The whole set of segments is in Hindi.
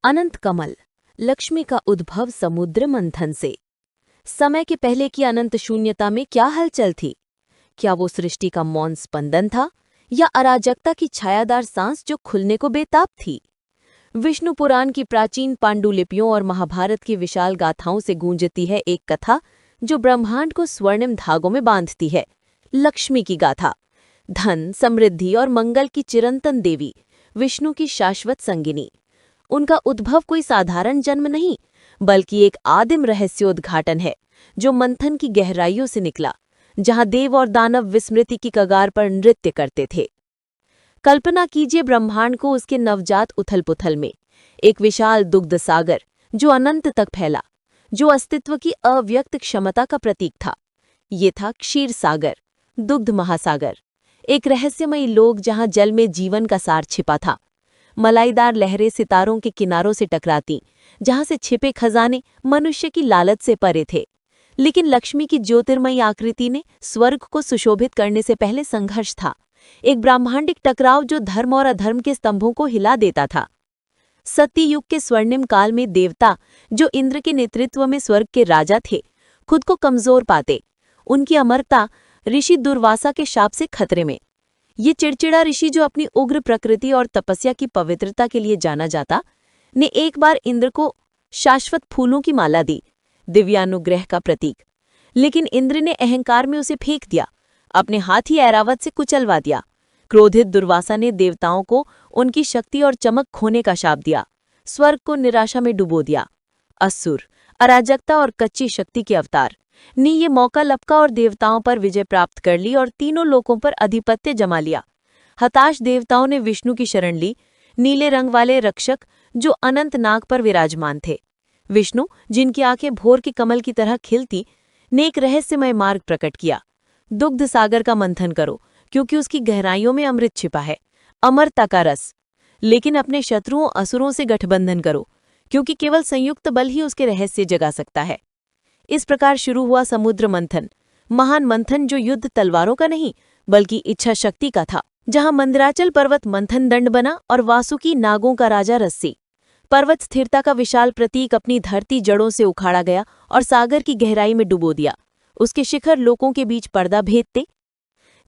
अनंत कमल, लक्ष्मी का उद्भव समुद्र मंथन से। समय के पहले की अनंत शून्यता में क्या हलचल थी? क्या वो सृष्टि का मौन स्पंदन था या अराजकता की छायादार सांस जो खुलने को बेताब थी? विष्णु पुराण की प्राचीन पांडुलिपियों और महाभारत की विशाल गाथाओं से गूंजती है एक कथा जो ब्रह्मांड को स्वर्णिम धागों में बांधती है। लक्ष्मी की गाथा। धन, समृद्धि और मंगल की चिरंतन देवी, विष्णु की शाश्वत संगिनी। उनका उद्भव कोई साधारण जन्म नहीं, बल्कि एक आदिम रहस्योद्घाटन है जो मंथन की गहराइयों से निकला, जहां देव और दानव विस्मृति की कगार पर नृत्य करते थे। कल्पना कीजिए ब्रह्मांड को उसके नवजात उथल-पुथल में, एक विशाल दुग्ध सागर जो अनंत तक फैला, जो अस्तित्व की अव्यक्त क्षमता का प्रतीक था। ये था क्षीर सागर, दुग्ध महासागर, एक रहस्यमयी लोक जहां जल में जीवन का सार छिपा था। मलाईदार लहरें सितारों के किनारों से टकराती, जहां से छिपे खजाने मनुष्य की लालच से परे थे। लेकिन लक्ष्मी की ज्योतिर्मयी आकृति ने स्वर्ग को सुशोभित करने से पहले संघर्ष था, एक ब्रह्मांडिक टकराव जो धर्म और अधर्म के स्तंभों को हिला देता था। सत्ययुग के स्वर्णिम काल में देवता, जो इंद्र के नेतृत्व में स्वर्ग के राजा थे, खुद को कमजोर पाते। उनकी अमरता ऋषि दुर्वासा के शाप से खतरे में। ये चिड़चिड़ा ऋषि, जो अपनी उग्र प्रकृति और तपस्या की पवित्रता के लिए जाना जाता, ने एक बार इंद्र को शाश्वत फूलों की माला दी, दिव्यानुग्रह का प्रतीक। लेकिन इंद्र ने अहंकार में उसे फेंक दिया, अपने हाथ ही ऐरावत से कुचलवा दिया। क्रोधित दुर्वासा ने देवताओं को उनकी शक्ति और चमक खोने का शाप दिया, स्वर्ग को निराशा में डुबो दिया। असुर, अराजकता और कच्ची शक्ति के अवतार ने ये मौका लपका और देवताओं पर विजय प्राप्त कर ली और तीनों लोकों पर अधिपत्य जमा लिया। हताश देवताओं ने विष्णु की शरण ली, नीले रंग वाले रक्षक जो अनंत नाग पर विराजमान थे। विष्णु, जिनकी आंखें भोर के कमल की तरह खिलती, ने एक रहस्यमय मार्ग प्रकट किया। दुग्ध सागर का मंथन करो, क्योंकि उसकी गहराइयों में अमृत छिपा है, अमरता का रस। लेकिन अपने शत्रुओं असुरों से गठबंधन करो, क्योंकि केवल संयुक्त बल ही उसके रहस्य जगा सकता है। इस प्रकार शुरू हुआ समुद्र मंथन, महान मंथन जो युद्ध तलवारों का नहीं बल्कि इच्छा शक्ति का था, जहां मंदराचल पर्वत मंथन दंड बना और वासुकी नागों का राजा रस्सी। पर्वत स्थिरता का विशाल प्रतीक अपनी धरती जड़ों से उखाड़ा गया और सागर की गहराई में डुबो दिया। उसके शिखर लोकों के बीच पर्दा भेदते।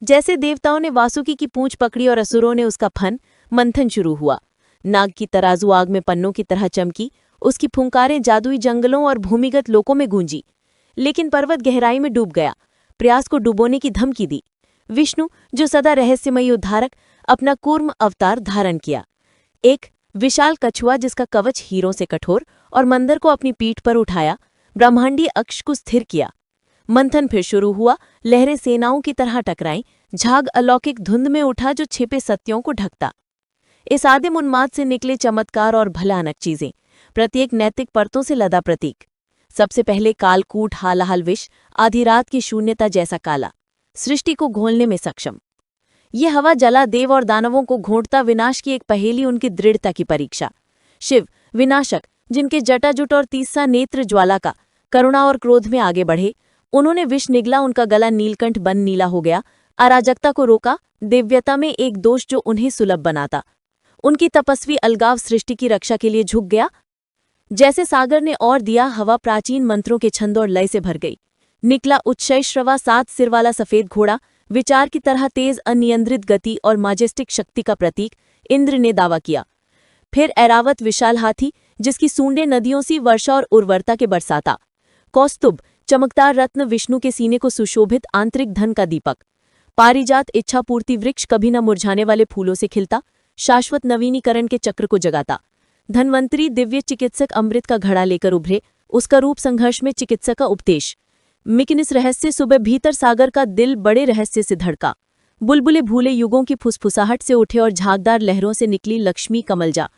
जैसे देवताओं ने वासुकी की पूंछ पकड़ी और असुरों ने उसका फन, मंथन शुरू हुआ। नाग की तराजू आग में पन्नों की तरह चमकी, उसकी फुंकारें जादुई जंगलों और भूमिगत लोकों में गूंजी। लेकिन पर्वत गहराई में डूब गया, प्रयास को डुबोने की धमकी दी। विष्णु, जो सदा रहस्यमयी उद्धारक, अपना कूर्म अवतार धारण किया, एक विशाल कछुआ जिसका कवच हीरों से कठोर, और मंदर को अपनी पीठ पर उठाया, ब्रह्मांडीय अक्ष को स्थिर किया। मंथन फिर शुरू हुआ, लहरें सेनाओं की तरह टकराईं, झाग अलौकिक धुंध में उठा जो छिपे सत्यों को ढकता। इस आदिम उन्माद से निकले चमत्कार और भयानक चीजें, प्रत्येक नैतिक परतों से लदा प्रतीक। सबसे पहले कालकूट हालाहल विष, आधी रात की शून्यता जैसा काला, सृष्टि को घोलने में सक्षम। ये हवा जला देव और दानवों को घोंटता विनाश की एक पहेली, उनकी दृढ़ता की परीक्षा। शिव, विनाशक, जिनके जटाजुट और तीसरा नेत्र ज्वाला का, करुणा और क्रोध में आगे बढ़े। उन्होंने विष निगला, उनका गला नीलकंठ बन नीला हो गया। अराजकता को रोका, दिव्यता में एक दोष जो उन्हें सुलभ बनाता। उनकी तपस्वी अलगाव सृष्टि की रक्षा के लिए झुक गया। जैसे सागर ने और दिया, हवा प्राचीन मंत्रों के छंद और लय से भर गई। निकला उच्चैश्रवा, 7 सिर वाला सफेद घोड़ा, विचार की तरह तेज अनियंत्रित गति और माजेस्टिक शक्ति का प्रतीक, इंद्र ने दावा किया। फिर ऐरावत, विशाल हाथी जिसकी सूंडें नदियों सी वर्षा और उर्वरता के बरसाता। कौस्तुभ, चमकदार रत्न, विष्णु के सीने को सुशोभित आंतरिक धन का दीपक। पारिजात, इच्छा पूर्ति वृक्ष, कभी न मुरझाने वाले फूलों से खिलता, शाश्वत नवीनीकरण के चक्र को जगाता। धन्वंतरी, दिव्य चिकित्सक, अमृत का घड़ा लेकर उभरे, उसका रूप संघर्ष में चिकित्सक का उपदेश। मिकनिस रहस्य, सुबह भीतर सागर का दिल बड़े रहस्य से धड़का। बुलबुले, भूले युगों की फुसफुसाहट से उठे और झागदार लहरों से निकली लक्ष्मी कमलजा।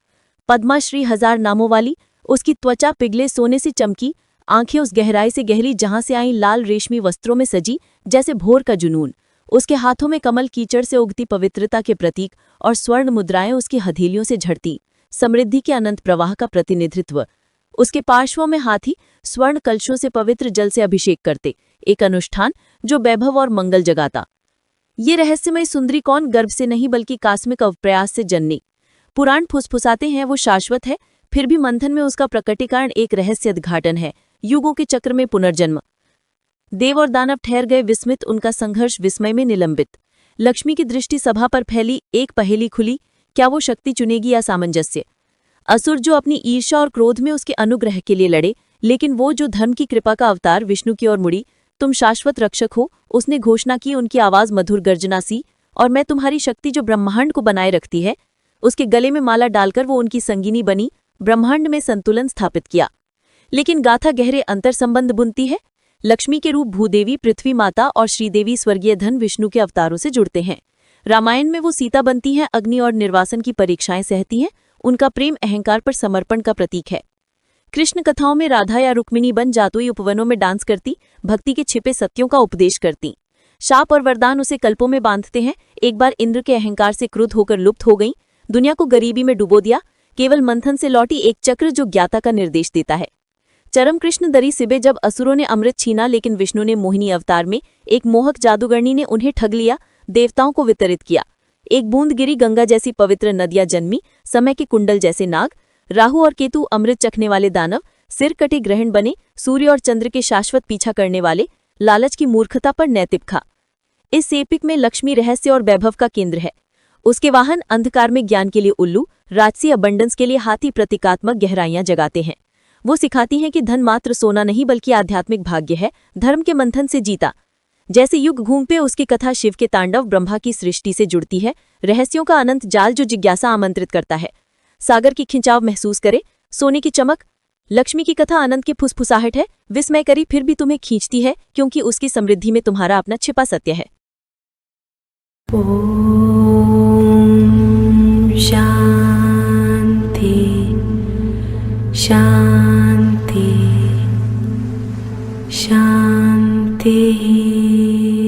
पद्माश्री, 1000 नामों वाली, उसकी त्वचा पिघले सोने से चमकी, आंखें उस गहराई से गहरी जहां से आई, लाल रेशमी वस्त्रों में सजी जैसे भोर का जुनून। उसके हाथों में कमल, कीचड़ से उगती पवित्रता के प्रतीक, और स्वर्ण मुद्राएं उसकी हथेलियों से झड़ती, समृद्धि के अनंत प्रवाह का प्रतिनिधित्व। उसके पार्श्वों में हाथी स्वर्ण कलशों से पवित्र जल से अभिषेक करते, एक अनुष्ठान जो वैभव और मंगल जगाता। ये रहस्यमय सुंदरी कौन गर्भ से नहीं बल्कि कास्मिक अवप्रयास से जन्नी। पुराण फुसफुसाते हैं वो शाश्वत है, फिर भी मंथन में उसका प्रकटीकरण एक रहस्य उद्घाटन है, युगों के चक्र में पुनर्जन्म। देव और दानव ठहर गए विस्मित, उनका संघर्ष विस्मय में निलंबित। लक्ष्मी की दृष्टि सभा पर फैली, एक पहेली खुली, क्या वो शक्ति चुनेगी या सामंजस्य? असुर जो अपनी ईर्ष्या और क्रोध में उसके अनुग्रह के लिए लड़े, लेकिन वो जो धर्म की कृपा का अवतार विष्णु की ओर मुड़ी, तुम शाश्वत रक्षक हो, उसने घोषणा की, उनकी आवाज मधुर गर्जना सी, और मैं तुम्हारी शक्ति जो ब्रह्मांड को बनाए रखती है। उसके गले में माला डालकर वो उनकी संगिनी बनी, ब्रह्मांड में संतुलन स्थापित किया। लेकिन गाथा गहरे अंतर संबंध बुनती है। लक्ष्मी के रूप भूदेवी, पृथ्वी माता और श्रीदेवी स्वर्गीय धन विष्णु के अवतारों से जुड़ते हैं। रामायण में वो सीता बनती हैं, अग्नि और निर्वासन की परीक्षाएं सहती हैं, उनका प्रेम अहंकार पर समर्पण का प्रतीक है। कृष्ण कथाओं में राधा या रुक्मिणी बन जातुई उपवनों में डांस करती, भक्ति के छिपे सत्यों का उपदेश करती। शाप और वरदान उसे कल्पों में बांधते हैं। एक बार इंद्र के अहंकार से क्रुद्ध होकर लुप्त हो गईं, दुनिया को गरीबी में डुबो दिया। केवल मंथन से लौटी एक चक्र जो ज्ञाता का निर्देश देता है। चरम कृष्ण दरी सिबे जब असुरों ने अमृत छीना, लेकिन विष्णु ने मोहिनी अवतार में एक मोहक जादूगरनी ने उन्हें ठग लिया, देवताओं को वितरित किया। एक बूंद गिरी, गंगा जैसी पवित्र नदियां जन्मी, समय के कुंडल जैसे नाग, राहु और केतु अमृत चखने वाले दानव, सिर कटे ग्रहण बने, सूर्य और चंद्र के शाश्वत पीछा करने वाले, लालच की मूर्खता पर नैतिक। इस एपिक में लक्ष्मी रहस्य और वैभव का केंद्र है। उसके वाहन अंधकार में ज्ञान के लिए उल्लू, राजसी अबंडेंस के लिए हाथी प्रतीकात्मक गहराइयां जगाते हैं। वो सिखाती हैं कि धन मात्र सोना नहीं बल्कि आध्यात्मिक भाग्य है, धर्म के मंथन से जीता। जैसे युग घूम पे उसकी कथा शिव के तांडव, ब्रह्मा की सृष्टि से जुड़ती है, रहस्यों का अनंत जाल जो जिज्ञासा आमंत्रित करता है। सागर की खिंचाव महसूस करे, सोने की चमक। लक्ष्मी की कथा अनंत की फुसफुसाहट है, विस्मय करी फिर भी तुम्हें खींचती है, क्योंकि उसकी समृद्धि में तुम्हारा अपना छिपा सत्य है। ओम शांति शांति शांति।